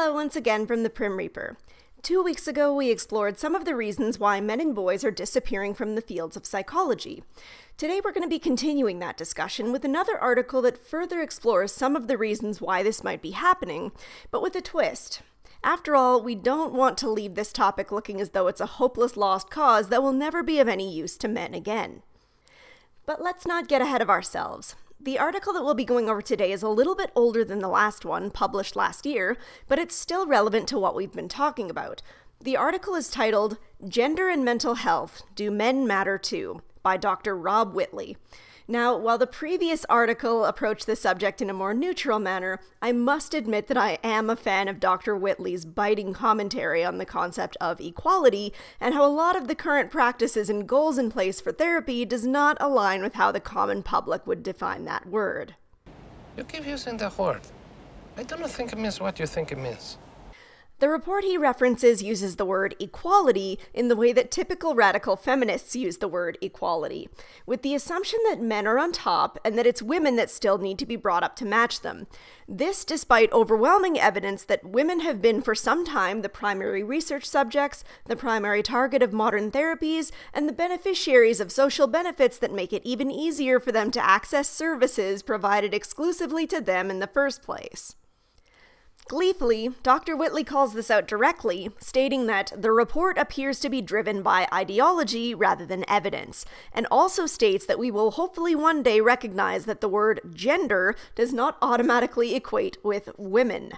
Hello once again from the Prim Reaper. 2 weeks ago, we explored some of the reasons why men and boys are disappearing from the fields of psychology. Today, we're going to be continuing that discussion with another article that further explores some of the reasons why this might be happening, but with a twist. After all, we don't want to leave this topic looking as though it's a hopeless lost cause that will never be of any use to men again. But let's not get ahead of ourselves. The article that we'll be going over today is a little bit older than the last one, published last year, but it's still relevant to what we've been talking about. The article is titled, Gender and Mental Health, Do Men Matter Too? By Dr. Rob Whitley. Now, while the previous article approached the subject in a more neutral manner, I must admit that I am a fan of Dr. Whitley's biting commentary on the concept of equality and how a lot of the current practices and goals in place for therapy does not align with how the common public would define that word. You keep using the word. I don't think it means what you think it means. The report he references uses the word equality in the way that typical radical feminists use the word equality, with the assumption that men are on top and that it's women that still need to be brought up to match them. This despite overwhelming evidence that women have been for some time the primary research subjects, the primary target of modern therapies, and the beneficiaries of social benefits that make it even easier for them to access services provided exclusively to them in the first place. Gleefully, Dr. Whitley calls this out directly, stating that the report appears to be driven by ideology rather than evidence, and also states that we will hopefully one day recognize that the word gender does not automatically equate with women.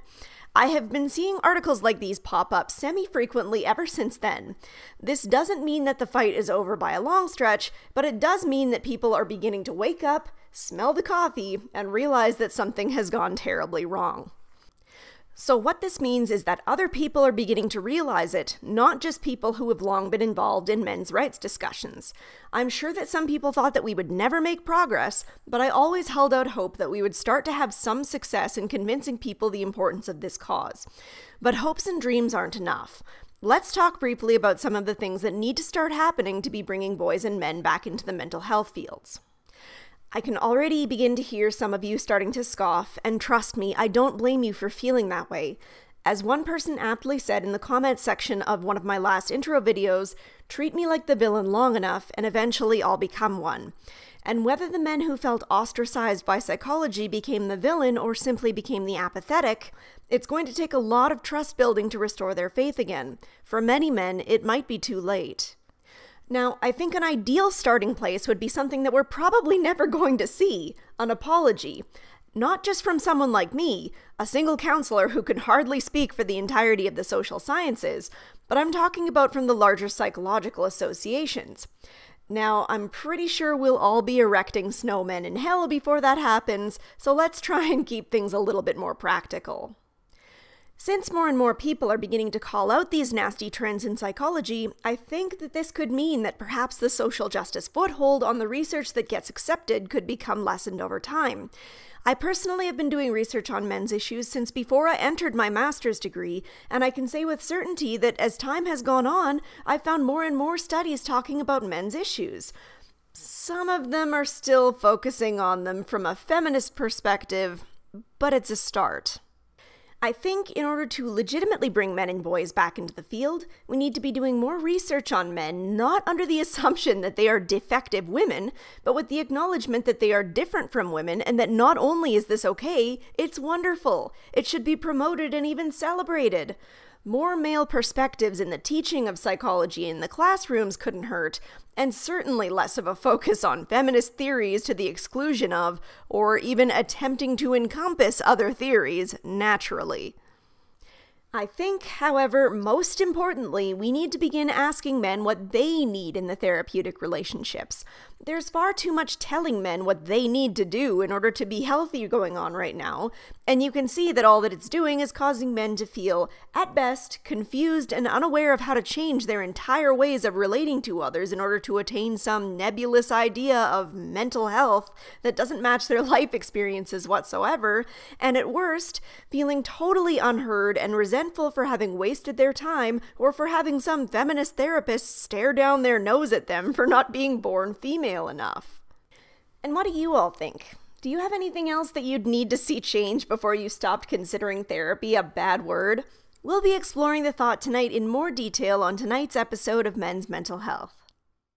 I have been seeing articles like these pop up semi-frequently ever since then. This doesn't mean that the fight is over by a long stretch, but it does mean that people are beginning to wake up, smell the coffee, and realize that something has gone terribly wrong. So what this means is that other people are beginning to realize it, not just people who have long been involved in men's rights discussions. I'm sure that some people thought that we would never make progress, but I always held out hope that we would start to have some success in convincing people the importance of this cause. But hopes and dreams aren't enough. Let's talk briefly about some of the things that need to start happening to be bringing boys and men back into the mental health fields. I can already begin to hear some of you starting to scoff, and trust me, I don't blame you for feeling that way. As one person aptly said in the comments section of one of my last intro videos, treat me like the villain long enough and eventually I'll become one. And whether the men who felt ostracized by psychology became the villain or simply became the apathetic, it's going to take a lot of trust building to restore their faith again. For many men, it might be too late. Now, I think an ideal starting place would be something that we're probably never going to see, an apology. Not just from someone like me, a single counselor who can hardly speak for the entirety of the social sciences, but I'm talking about from the larger psychological associations. Now, I'm pretty sure we'll all be erecting snowmen in hell before that happens, so let's try and keep things a little bit more practical. Since more and more people are beginning to call out these nasty trends in psychology, I think that this could mean that perhaps the social justice foothold on the research that gets accepted could become lessened over time. I personally have been doing research on men's issues since before I entered my master's degree, and I can say with certainty that as time has gone on, I've found more and more studies talking about men's issues. Some of them are still focusing on them from a feminist perspective, but it's a start. I think in order to legitimately bring men and boys back into the field, we need to be doing more research on men, not under the assumption that they are defective women, but with the acknowledgement that they are different from women and that not only is this okay, it's wonderful. It should be promoted and even celebrated. More male perspectives in the teaching of psychology in the classrooms couldn't hurt, and certainly less of a focus on feminist theories to the exclusion of, or even attempting to encompass other theories naturally. I think, however, most importantly, we need to begin asking men what they need in the therapeutic relationships. There's far too much telling men what they need to do in order to be healthy going on right now, and you can see that all that it's doing is causing men to feel, at best, confused and unaware of how to change their entire ways of relating to others in order to attain some nebulous idea of mental health that doesn't match their life experiences whatsoever, and at worst, feeling totally unheard and resentful for having wasted their time or for having some feminist therapist stare down their nose at them for not being born female enough. And what do you all think? Do you have anything else that you'd need to see change before you stopped considering therapy a bad word? We'll be exploring the thought tonight in more detail on tonight's episode of Men's Mental Health.